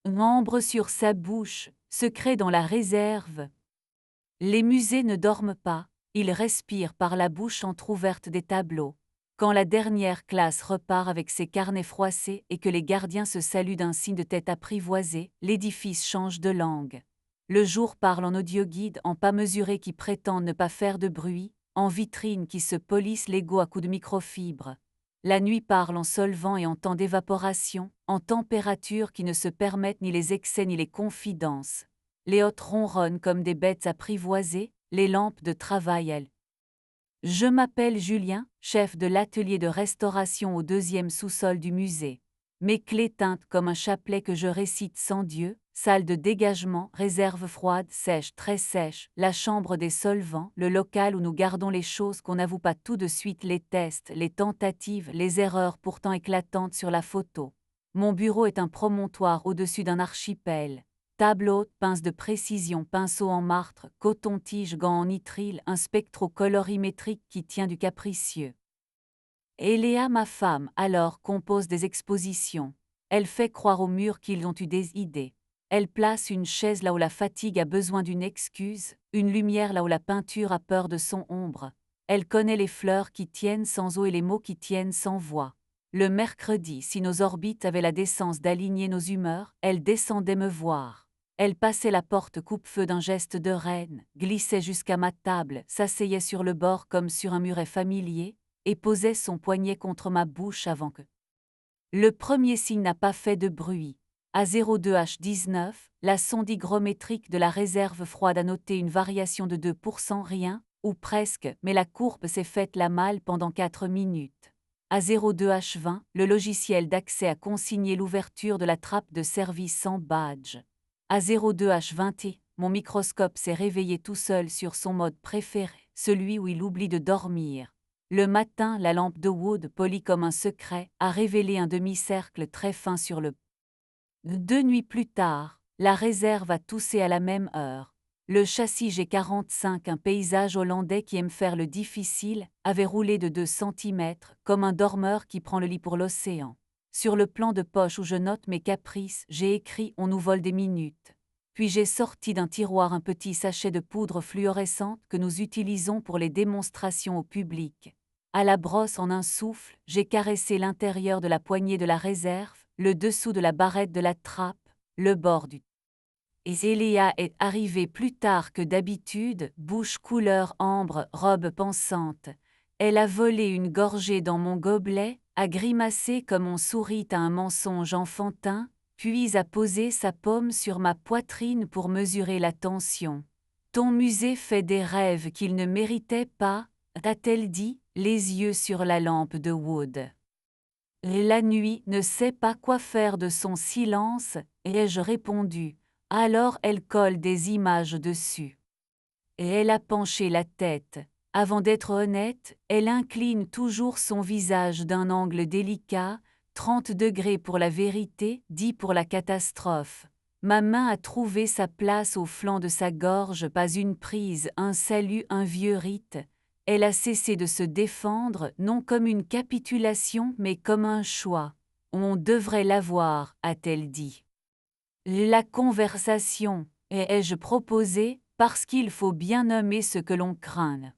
Ambre sur sa bouche, secret dans la réserve. Les musées ne dorment pas, ils respirent par la bouche entr'ouverte des tableaux. Quand la dernière classe repart avec ses carnets froissés et que les gardiens se saluent d'un signe de tête apprivoisé, l'édifice change de langue. Le jour parle en audioguide, en pas mesurés qui prétendent ne pas faire de bruit, en vitrines qui se polissent l'ego à coups de microfibres. La nuit parle en solvant et en temps d'évaporation, en température qui ne se permettent ni les excès ni les confidences. Les hôtes ronronnent comme des bêtes apprivoisées, les lampes de travail elles. Je m'appelle Julien, chef de l'atelier de restauration au 2e sous-sol du musée. Mes clés teintent comme un chapelet que je récite sans Dieu, salle de dégagement, réserve froide, sèche, très sèche, la chambre des solvants, le local où nous gardons les choses qu'on n'avoue pas tout de suite, les tests, les tentatives, les erreurs pourtant éclatantes sur la photo. Mon bureau est un promontoire au-dessus d'un archipel. Table haute, pince de précision, pinceau en martre, coton-tige, gants en nitrile, un spectro-colorimétrique qui tient du capricieux. Eléa, ma femme, alors, compose des expositions. Elle fait croire aux murs qu'ils ont eu des idées. Elle place une chaise là où la fatigue a besoin d'une excuse, une lumière là où la peinture a peur de son ombre. Elle connaît les fleurs qui tiennent sans eau et les mots qui tiennent sans voix. Le mercredi, si nos orbites avaient la décence d'aligner nos humeurs, elle descendait me voir. Elle passait la porte coupe-feu d'un geste de reine, glissait jusqu'à ma table, s'asseyait sur le bord comme sur un muret familier, et posait son poignet contre ma bouche avant que. Le premier signe n'a pas fait de bruit. À 02H19, la sonde hygrométrique de la réserve froide a noté une variation de 2%, rien, ou presque, mais la courbe s'est faite la malle pendant 4 minutes. À 02H20, le logiciel d'accès a consigné l'ouverture de la trappe de service sans badge. À 02H20, mon microscope s'est réveillé tout seul sur son mode préféré, celui où il oublie de dormir. Le matin, la lampe de Wood, polie comme un secret, a révélé un demi-cercle très fin sur le. 2 nuits plus tard, la réserve a toussé à la même heure. Le châssis G45, un paysage hollandais qui aime faire le difficile, avait roulé de 2 centimètres, comme un dormeur qui prend le lit pour l'océan. Sur le plan de poche où je note mes caprices, j'ai écrit « On nous vole des minutes ». Puis j'ai sorti d'un tiroir un petit sachet de poudre fluorescente que nous utilisons pour les démonstrations au public. À la brosse en un souffle, j'ai caressé l'intérieur de la poignée de la réserve, le dessous de la barrette de la trappe, le bord du. Et Eléa est arrivée plus tard que d'habitude, bouche couleur ambre, robe pensante. Elle a volé une gorgée dans mon gobelet, a grimacé comme on sourit à un mensonge enfantin, puis a posé sa paume sur ma poitrine pour mesurer la tension. Ton musée fait des rêves qu'il ne méritait pas, a-t-elle dit, les yeux sur la lampe de Wood. La nuit ne sait pas quoi faire de son silence, ai-je répondu. Alors elle colle des images dessus. Et elle a penché la tête. Avant d'être honnête, elle incline toujours son visage d'un angle délicat, 30 degrés pour la vérité, 10 pour la catastrophe. Ma main a trouvé sa place au flanc de sa gorge, pas une prise, un salut, un vieux rite. Elle a cessé de se défendre, non comme une capitulation, mais comme un choix. On devrait l'avoir, a-t-elle dit. La conversation, ai-je proposé, parce qu'il faut bien nommer ce que l'on craint.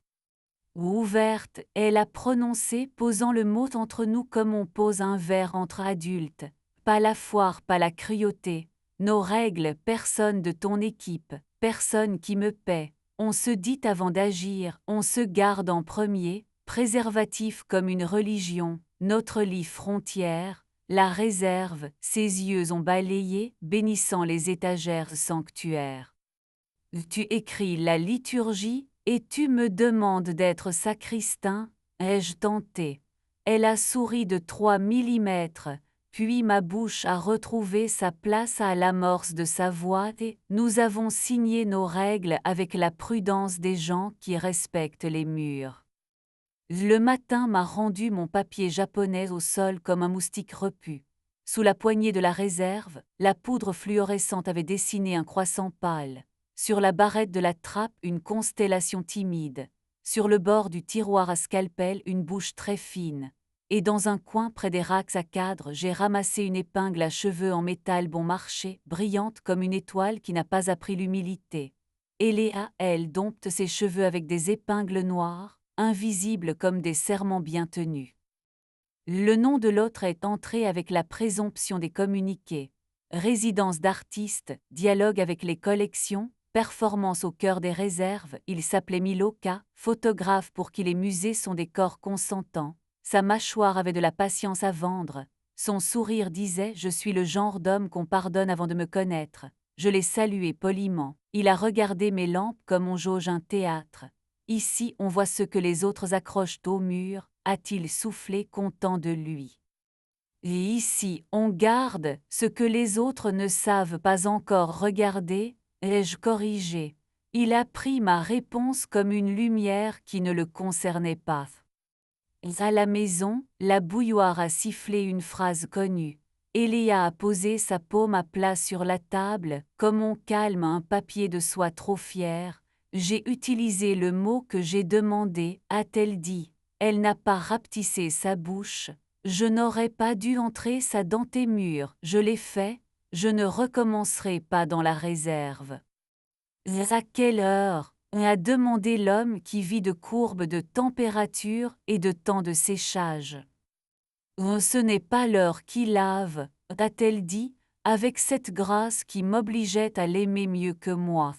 Ouverte, elle a prononcé, posant le mot entre nous comme on pose un verre entre adultes. Pas la foire, pas la cruauté. Nos règles, personne de ton équipe, personne qui me paie. On se dit avant d'agir, on se garde en premier, préservatif comme une religion, notre lit frontière, la réserve, ses yeux ont balayé, bénissant les étagères sanctuaires. Tu écris la liturgie, et tu me demandes d'être sacristain, ai-je tenté. Elle a souri de 3 millimètres, puis ma bouche a retrouvé sa place à l'amorce de sa voix et nous avons signé nos règles avec la prudence des gens qui respectent les murs. Le matin m'a rendu mon papier japonais au sol comme un moustique repu. Sous la poignée de la réserve, la poudre fluorescente avait dessiné un croissant pâle. Sur la barrette de la trappe, une constellation timide. Sur le bord du tiroir à scalpel, une bouche très fine. et dans un coin près des racks à cadres, j'ai ramassé une épingle à cheveux en métal bon marché, brillante comme une étoile qui n'a pas appris l'humilité. Eléa, elle, dompte ses cheveux avec des épingles noires, invisibles comme des serments bien tenus. Le nom de l'autre est entré avec la présomption des communiqués. Résidence d'artistes, dialogue avec les collections, performance au cœur des réserves, il s'appelait Miloka, photographe pour qui les musées sont des corps consentants. Sa mâchoire avait de la patience à vendre. Son sourire disait « Je suis le genre d'homme qu'on pardonne avant de me connaître ». Je l'ai salué poliment. Il a regardé mes lampes comme on jauge un théâtre. Ici, on voit ce que les autres accrochent au mur, a-t-il soufflé content de lui. Et ici, on garde ce que les autres ne savent pas encore regarder, ai-je corrigé. Il a pris ma réponse comme une lumière qui ne le concernait pas. À la maison, la bouilloire a sifflé une phrase connue. Eléa a posé sa paume à plat sur la table, comme on calme un papier de soie trop fier. J'ai utilisé le mot que j'ai demandé, a-t-elle dit. Elle n'a pas rapetissé sa bouche. Je n'aurais pas dû entrer ça dans tes murs, je l'ai fait, je ne recommencerai pas dans la réserve. À quelle heure a demandé l'homme qui vit de courbes de température et de temps de séchage. Ce n'est pas l'heure qui lave, a-t-elle dit, avec cette grâce qui m'obligeait à l'aimer mieux que moi.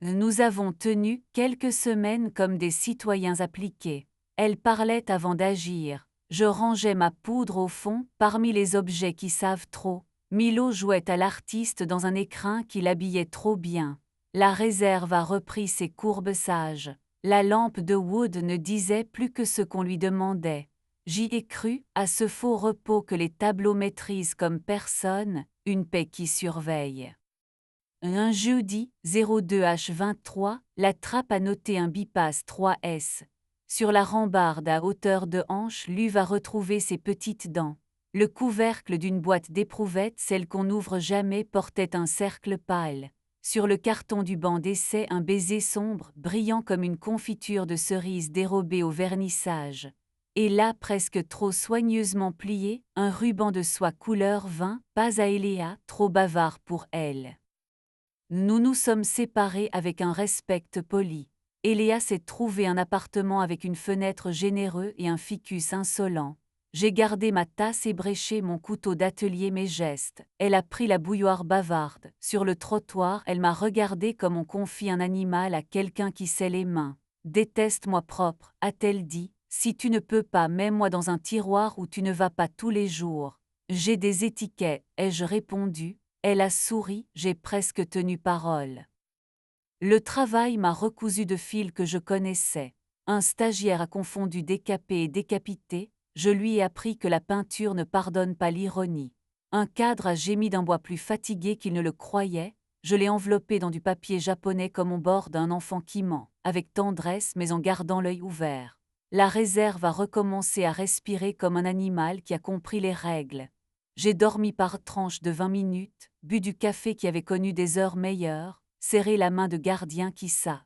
Nous avons tenu quelques semaines comme des citoyens appliqués. Elle parlait avant d'agir. Je rangeais ma poudre au fond, parmi les objets qui savent trop. Milo jouait à l'artiste dans un écrin qui l'habillait trop bien. La réserve a repris ses courbes sages. La lampe de Wood ne disait plus que ce qu'on lui demandait. J'y ai cru, à ce faux repos que les tableaux maîtrisent comme personne, une paix qui surveille. Un jeudi, 02h23, la trappe a noté un bypass 3S. Sur la rambarde à hauteur de hanche, Luve a retrouvé ses petites dents. Le couvercle d'une boîte d'éprouvettes, celle qu'on n'ouvre jamais, portait un cercle pâle. Sur le carton du banc d'essai, un baiser sombre, brillant comme une confiture de cerises dérobée au vernissage. Et là, presque trop soigneusement plié, un ruban de soie couleur vin, pas à Eléa, trop bavard pour elle. Nous nous sommes séparés avec un respect poli. Eléa s'est trouvé un appartement avec une fenêtre généreuse et un ficus insolent. J'ai gardé ma tasse et bréché mon couteau d'atelier mes gestes. Elle a pris la bouilloire bavarde. Sur le trottoir, elle m'a regardé comme on confie un animal à quelqu'un qui sait les mains. Déteste-moi propre, a-t-elle dit. Si tu ne peux pas, mets-moi dans un tiroir où tu ne vas pas tous les jours. J'ai des étiquettes, ai-je répondu. Elle a souri, j'ai presque tenu parole. Le travail m'a recousu de fils que je connaissais. Un stagiaire a confondu décapé et décapité, je lui ai appris que la peinture ne pardonne pas l'ironie. Un cadre a gémi d'un bois plus fatigué qu'il ne le croyait, je l'ai enveloppé dans du papier japonais comme on borde un enfant qui ment, avec tendresse mais en gardant l'œil ouvert. La réserve a recommencé à respirer comme un animal qui a compris les règles. J'ai dormi par tranches de 20 minutes, bu du café qui avait connu des heures meilleures, serré la main de gardien qui ça.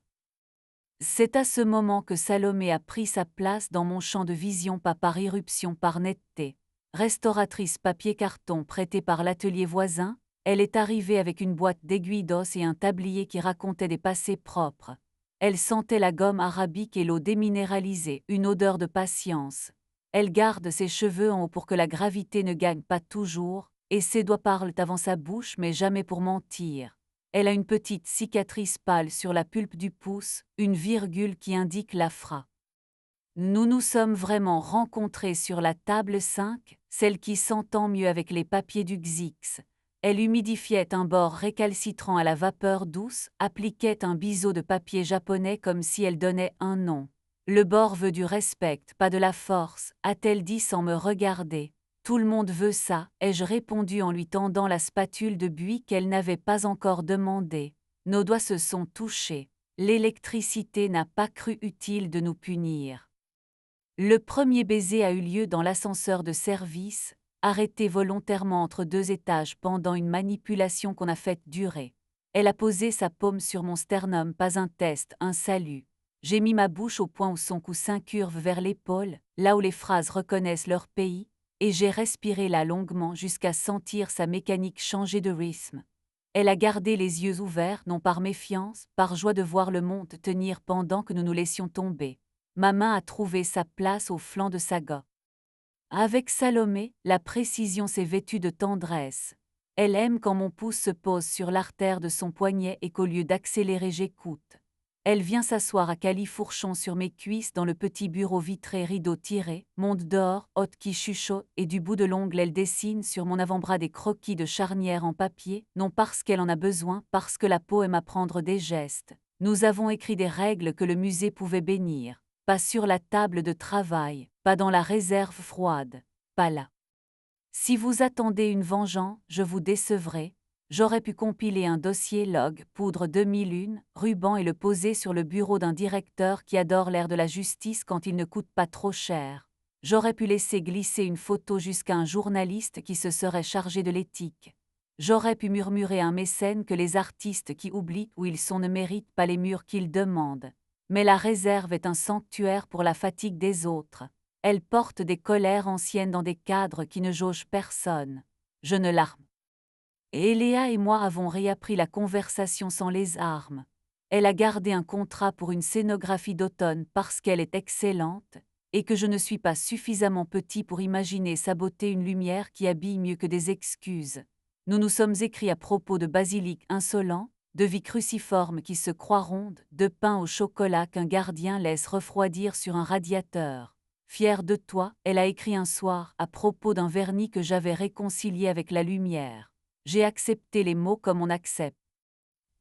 C'est à ce moment que Salomé a pris sa place dans mon champ de vision, pas par irruption, par netteté. Restauratrice papier-carton prêtée par l'atelier voisin, elle est arrivée avec une boîte d'aiguilles d'os et un tablier qui racontait des passés propres. Elle sentait la gomme arabique et l'eau déminéralisée, une odeur de patience. Elle garde ses cheveux en haut pour que la gravité ne gagne pas toujours, et ses doigts parlent avant sa bouche mais jamais pour mentir. Elle a une petite cicatrice pâle sur la pulpe du pouce, une virgule qui indique l'AFRA. Nous nous sommes vraiment rencontrés sur la table 5, celle qui s'entend mieux avec les papiers du Xix. Elle humidifiait un bord récalcitrant à la vapeur douce, appliquait un biseau de papier japonais comme si elle donnait un nom. Le bord veut du respect, pas de la force, a-t-elle dit sans me regarder. Tout le monde veut ça, ai-je répondu en lui tendant la spatule de buis qu'elle n'avait pas encore demandée. Nos doigts se sont touchés. L'électricité n'a pas cru utile de nous punir. Le premier baiser a eu lieu dans l'ascenseur de service, arrêté volontairement entre 2 étages pendant une manipulation qu'on a faite durer. Elle a posé sa paume sur mon sternum, pas un test, un salut. J'ai mis ma bouche au point où son coussin curve vers l'épaule, là où les phrases reconnaissent leur pays, et j'ai respiré là longuement jusqu'à sentir sa mécanique changer de rythme. Elle a gardé les yeux ouverts, non par méfiance, par joie de voir le monde tenir pendant que nous nous laissions tomber. Ma main a trouvé sa place au flanc de sa gorge. Avec Salomé, la précision s'est vêtue de tendresse. Elle aime quand mon pouce se pose sur l'artère de son poignet et qu'au lieu d'accélérer j'écoute. Elle vient s'asseoir à califourchon sur mes cuisses dans le petit bureau vitré rideau tiré, monte dehors, hôte qui chuchote, et du bout de l'ongle elle dessine sur mon avant-bras des croquis de charnière en papier, non parce qu'elle en a besoin, parce que la peau aime apprendre des gestes. Nous avons écrit des règles que le musée pouvait bénir. Pas sur la table de travail, pas dans la réserve froide, pas là. Si vous attendez une vengeance, je vous décevrai. J'aurais pu compiler un dossier log, poudre 2001, ruban et le poser sur le bureau d'un directeur qui adore l'air de la justice quand il ne coûte pas trop cher. J'aurais pu laisser glisser une photo jusqu'à un journaliste qui se serait chargé de l'éthique. J'aurais pu murmurer à un mécène que les artistes qui oublient où ils sont ne méritent pas les murs qu'ils demandent. Mais la réserve est un sanctuaire pour la fatigue des autres. Elle porte des colères anciennes dans des cadres qui ne jaugent personne. Je ne l'arme. Et Léa et moi avons réappris la conversation sans les armes. Elle a gardé un contrat pour une scénographie d'automne parce qu'elle est excellente, et que je ne suis pas suffisamment petit pour imaginer saboter une lumière qui habille mieux que des excuses. Nous nous sommes écrits à propos de basilic insolent, de vie cruciforme qui se croit ronde, de pain au chocolat qu'un gardien laisse refroidir sur un radiateur. Fière de toi, elle a écrit un soir à propos d'un vernis que j'avais réconcilié avec la lumière. J'ai accepté les mots comme on accepte.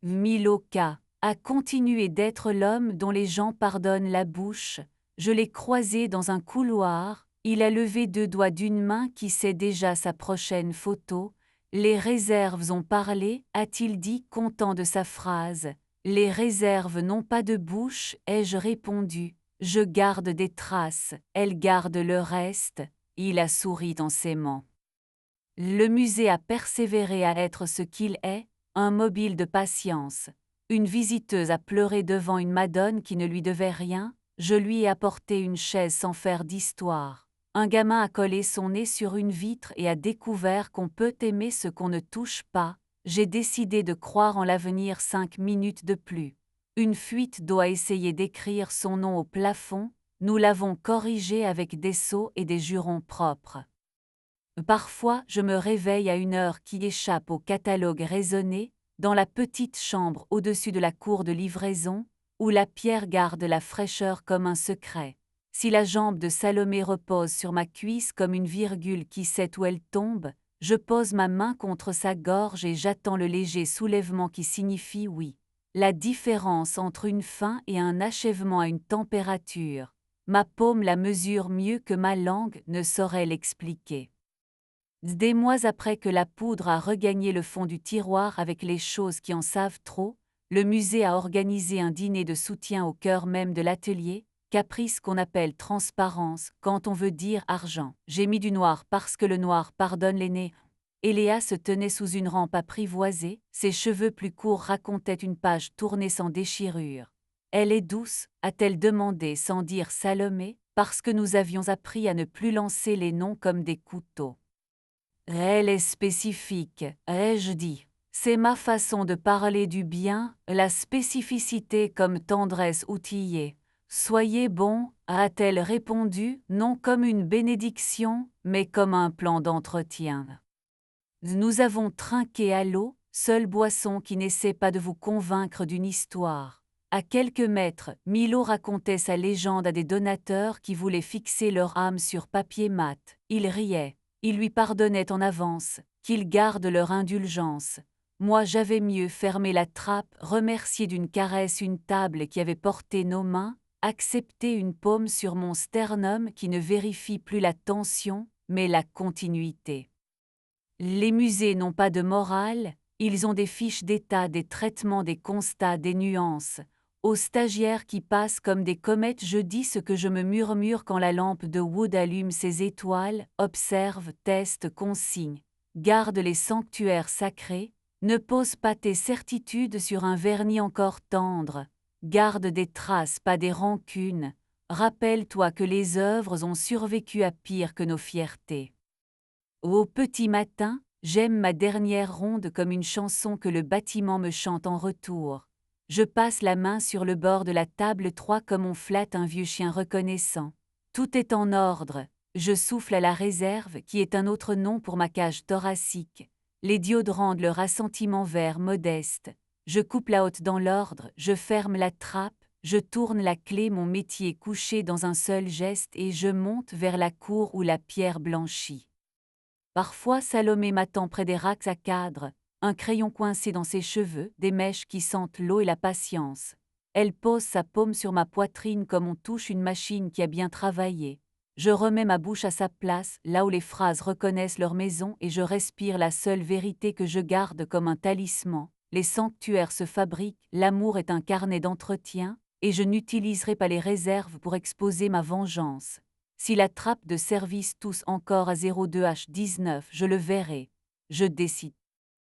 Miloka a continué d'être l'homme dont les gens pardonnent la bouche. Je l'ai croisé dans un couloir, il a levé 2 doigts d'une main qui sait déjà sa prochaine photo. Les réserves ont parlé, a-t-il dit, content de sa phrase. Les réserves n'ont pas de bouche, ai-je répondu. Je garde des traces, elles gardent le reste. Il a souri en s'aimant. Le musée a persévéré à être ce qu'il est, un mobile de patience. Une visiteuse a pleuré devant une madone qui ne lui devait rien, je lui ai apporté une chaise sans faire d'histoire. Un gamin a collé son nez sur une vitre et a découvert qu'on peut aimer ce qu'on ne touche pas. J'ai décidé de croire en l'avenir 5 minutes de plus. Une fuite d'eau a essayé d'écrire son nom au plafond, nous l'avons corrigé avec des sceaux et des jurons propres. Parfois, je me réveille à une heure qui échappe au catalogue raisonné, dans la petite chambre au-dessus de la cour de livraison, où la pierre garde la fraîcheur comme un secret. Si la jambe de Salomé repose sur ma cuisse comme une virgule qui sait où elle tombe, je pose ma main contre sa gorge et j'attends le léger soulèvement qui signifie oui. La différence entre une fin et un achèvement à une température. Ma paume la mesure mieux que ma langue ne saurait l'expliquer. Des mois après que la poudre a regagné le fond du tiroir avec les choses qui en savent trop, le musée a organisé un dîner de soutien au cœur même de l'atelier, caprice qu'on appelle transparence quand on veut dire argent. J'ai mis du noir parce que le noir pardonne les nez. Eléa se tenait sous une rampe apprivoisée, ses cheveux plus courts racontaient une page tournée sans déchirure. Elle est douce, a-t-elle demandé sans dire Salomé, parce que nous avions appris à ne plus lancer les noms comme des couteaux. Elle est spécifique, ai-je dit. C'est ma façon de parler du bien, la spécificité comme tendresse outillée. Soyez bon, a-t-elle répondu, non comme une bénédiction, mais comme un plan d'entretien. Nous avons trinqué à l'eau, seule boisson qui n'essaie pas de vous convaincre d'une histoire. À quelques mètres, Milo racontait sa légende à des donateurs qui voulaient fixer leur âme sur papier mat. Il riait. Il lui pardonnait en avance, qu'ils gardent leur indulgence. Moi j'avais mieux fermé la trappe, remercié d'une caresse une table qui avait porté nos mains, accepté une paume sur mon sternum qui ne vérifie plus la tension, mais la continuité. Les musées n'ont pas de morale, ils ont des fiches d'état, des traitements, des constats, des nuances. Aux stagiaires qui passent comme des comètes, je dis ce que je me murmure quand la lampe de Wood allume ses étoiles, observe, teste, consigne. Garde les sanctuaires sacrés, ne pose pas tes certitudes sur un vernis encore tendre. Garde des traces, pas des rancunes. Rappelle-toi que les œuvres ont survécu à pire que nos fiertés. Au petit matin, j'aime ma dernière ronde comme une chanson que le bâtiment me chante en retour. Je passe la main sur le bord de la table 3 comme on flatte un vieux chien reconnaissant. Tout est en ordre. Je souffle à la réserve, qui est un autre nom pour ma cage thoracique. Les diodes rendent le rassentiment vert modeste. Je coupe la haute dans l'ordre, je ferme la trappe, je tourne la clé, mon métier couché dans un seul geste et je monte vers la cour où la pierre blanchit. Parfois Salomé m'attend près des racks à cadres, un crayon coincé dans ses cheveux, des mèches qui sentent l'eau et la patience. Elle pose sa paume sur ma poitrine comme on touche une machine qui a bien travaillé. Je remets ma bouche à sa place, là où les phrases reconnaissent leur maison et je respire la seule vérité que je garde comme un talisman. Les sanctuaires se fabriquent, l'amour est un carnet d'entretien, et je n'utiliserai pas les réserves pour exposer ma vengeance. Si la trappe de service tousse encore à 02H19, je le verrai. Je décide.